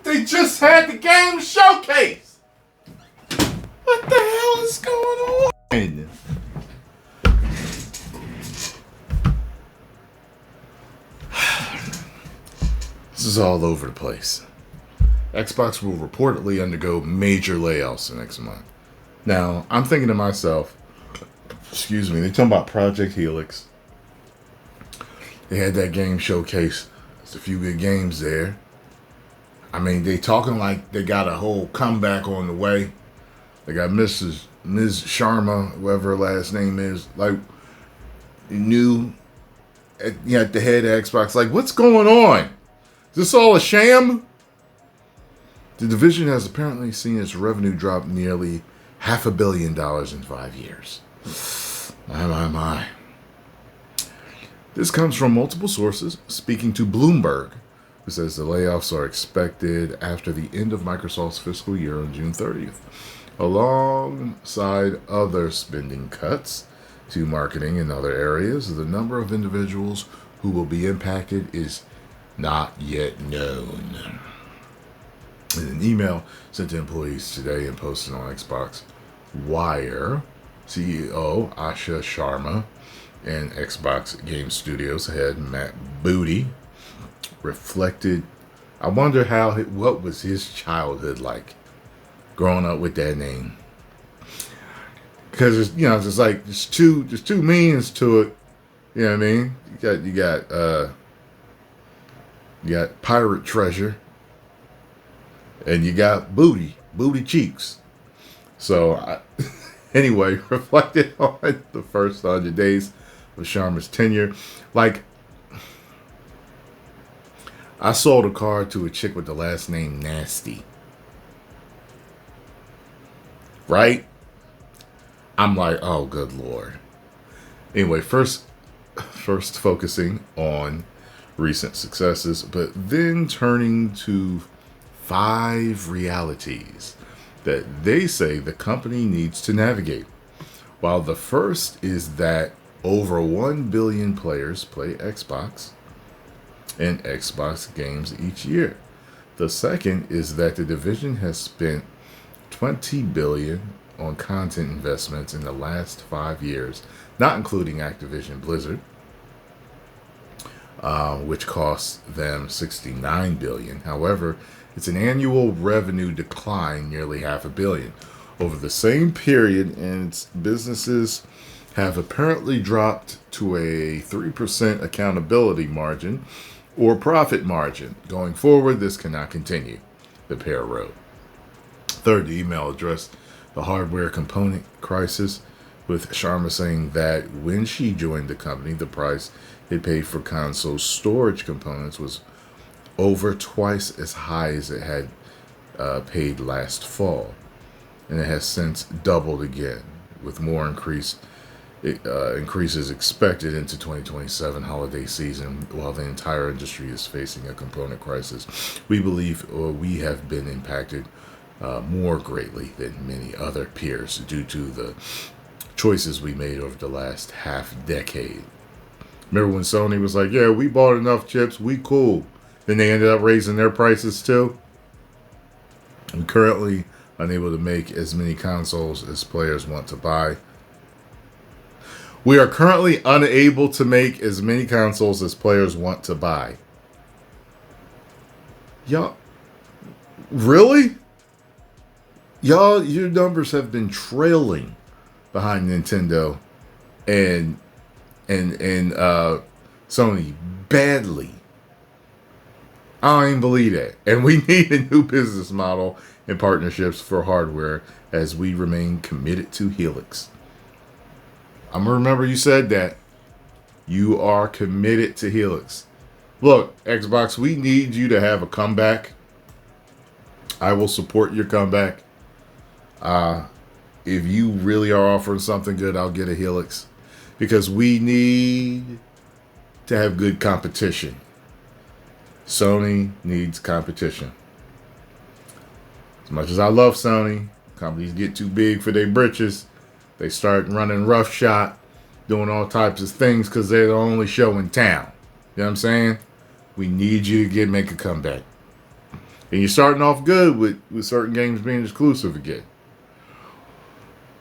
They just had the game showcase. What the hell is going on? This is all over the place. Xbox will reportedly undergo major layoffs the next month. Now, I'm thinking to myself, excuse me, they're talking about Project Helix. They had that game showcase. There's a few good games there. I mean, they talking like they got a whole comeback on the way. They got Ms. Sharma, whoever her last name is, like, new at the head of Xbox. Like, what's going on? Is this all a sham? The division has apparently seen its revenue drop nearly $500 million in 5 years. My. This comes from multiple sources, speaking to Bloomberg, who says the layoffs are expected after the end of Microsoft's fiscal year on June 30th, alongside other spending cuts to marketing and other areas. The number of individuals who will be impacted is not yet known. In an email sent to employees today and posted on Xbox Wire, CEO Asha Sharma and Xbox Game Studios head Matt Booty reflected. I wonder what was his childhood like growing up with that name, because it's like there's two meanings to it. You know what I mean? You got pirate treasure, and you got booty cheeks. So anyway, reflected on the first 100 days of Sharma's tenure. Like, I sold a car to a chick with the last name Nasty. Right? I'm like, oh, good Lord. Anyway, first focusing on recent successes, but then turning to 5 realities that they say the company needs to navigate. While the first is that over 1 billion players play Xbox and Xbox games each year. The second is that the division has spent $20 billion on content investments in the last 5 years, not including Activision Blizzard, which costs them $69 billion. However, it's an annual revenue decline nearly $500 million over the same period, and its businesses have apparently dropped to a 3% accountability margin or profit margin. Going forward, this cannot continue, the pair wrote. Third, the email addressed the hardware component crisis, with Sharma saying that when she joined the company, the price it paid for console storage components was over twice as high as it had paid last fall, and it has since doubled again, with more increases expected into 2027 holiday season. While the entire industry is facing a component crisis, we believe we have been impacted more greatly than many other peers due to the choices we made over the last half decade. Remember when Sony was like, yeah, we bought enough chips, we cool. Then they ended up raising their prices too. We're currently unable to make as many consoles as players want to buy. We are currently unable to make as many consoles as players want to buy. Y'all, really? Y'all, your numbers have been trailing behind Nintendo and Sony badly. I don't even believe that. And we need a new business model and partnerships for hardware as we remain committed to Helix. I'm going to remember you said that. You are committed to Helix. Look, Xbox, we need you to have a comeback. I will support your comeback. If you really are offering something good, I'll get a Helix. Because we need to have good competition. Sony needs competition. As much as I love Sony, companies get too big for their britches. They start running roughshod, doing all types of things because they're the only show in town. You know what I'm saying? We need you to make a comeback. And you're starting off good with certain games being exclusive again.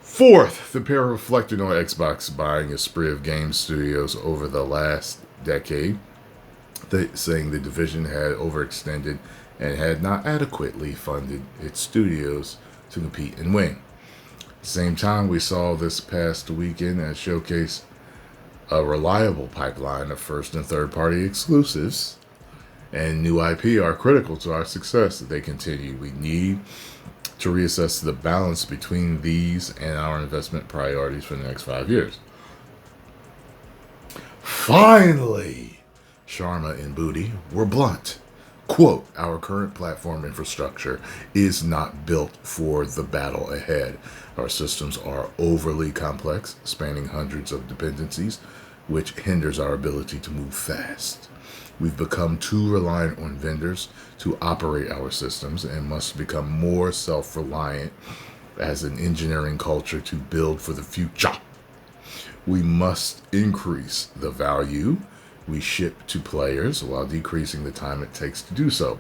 Fourth, the pair reflected on Xbox buying a spree of game studios over the last decade, saying the division had overextended and had not adequately funded its studios to compete and win. At the same time, we saw this past weekend as showcased a reliable pipeline of first and third party exclusives and new IP are critical to our success. They continue. We need to reassess the balance between these and our investment priorities for the next 5 years. Finally, Sharma and Booty were blunt. Quote, our current platform infrastructure is not built for the battle ahead. Our systems are overly complex, spanning hundreds of dependencies, which hinders our ability to move fast. We've become too reliant on vendors to operate our systems and must become more self-reliant as an engineering culture to build for the future. We must increase the value we ship to players while decreasing the time it takes to do so.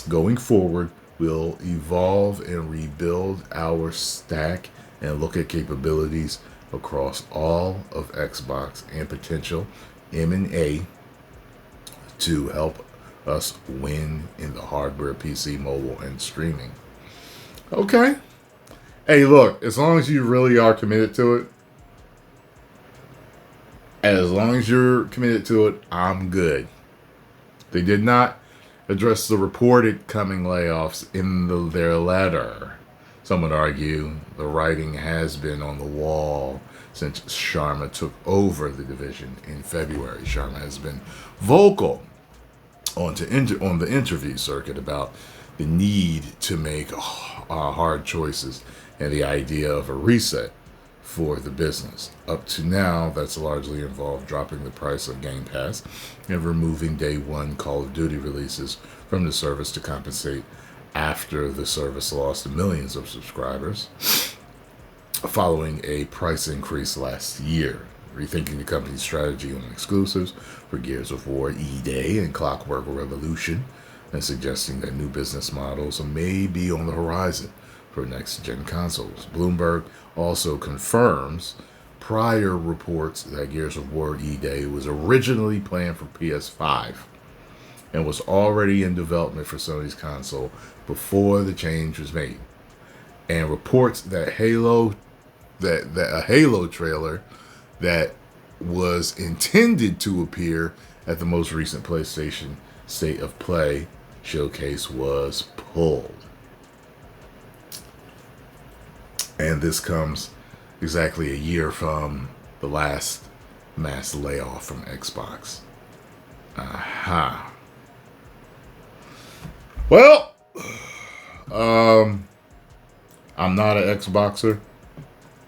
Going forward, we'll evolve and rebuild our stack and look at capabilities across all of Xbox and potential M&A to help us win in the hardware, PC, mobile, and streaming. Okay. Hey, look, as long as you really are committed to it, I'm good. They did not address the reported coming layoffs in their letter. Some would argue the writing has been on the wall since Sharma took over the division in February. Sharma has been vocal on the interview circuit about the need to make hard choices and the idea of a reset for the business. Up to now, that's largely involved dropping the price of Game Pass and removing day one Call of Duty releases from the service to compensate after the service lost millions of subscribers following a price increase last year. Rethinking the company's strategy on exclusives for Gears of War E-Day and Clockwork Revolution, and suggesting that new business models may be on the horizon for next-gen consoles. Bloomberg also confirms prior reports that Gears of War E-Day was originally planned for PS5 and was already in development for Sony's console before the change was made. And reports that a Halo trailer that was intended to appear at the most recent PlayStation State of Play showcase was pulled. And this comes exactly a year from the last mass layoff from Xbox. Aha. Well, I'm not an Xboxer.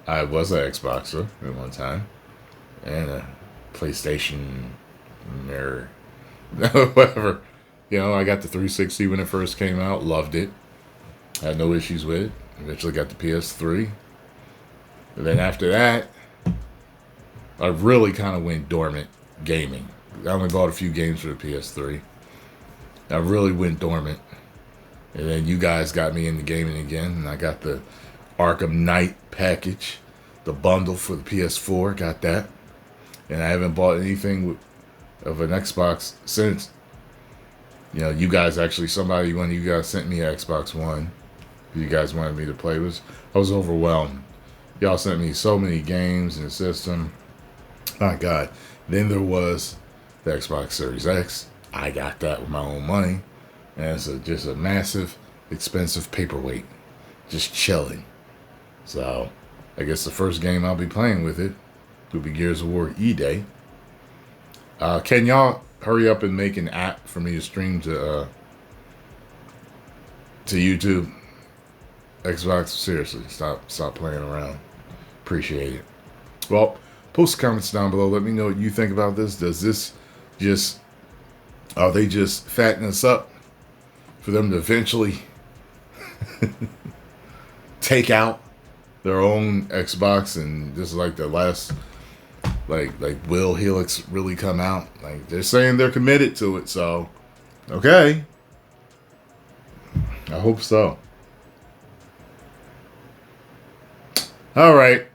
I was an Xboxer at one time. And a PlayStation or whatever. You know, I got the 360 when it first came out. Loved it. Had no issues with it. Eventually got the PS3. And then after that, I really kind of went dormant gaming. I only bought a few games for the PS3. I really went dormant. And then you guys got me into gaming again. And I got the Arkham Knight package. The bundle for the PS4. Got that. And I haven't bought anything of an Xbox since. You know, you guys actually, one of you guys sent me an Xbox One. You guys wanted me to play with. I was overwhelmed. Y'all sent me so many games in the system. My God. Then there was the Xbox Series X. I got that with my own money. And it's just a massive, expensive paperweight. Just chilling. So, I guess the first game I'll be playing with it will be Gears of War E-Day. Can y'all hurry up and make an app for me to stream to YouTube? Xbox, seriously, stop playing around. Appreciate it. Well, post comments down below. Let me know what you think about this. Are they just fattening us up for them to eventually take out their own Xbox, and this is like the last, like will Helix really come out? Like, they're saying they're committed to it, so okay. I hope so. All right.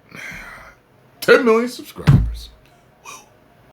10 million subscribers.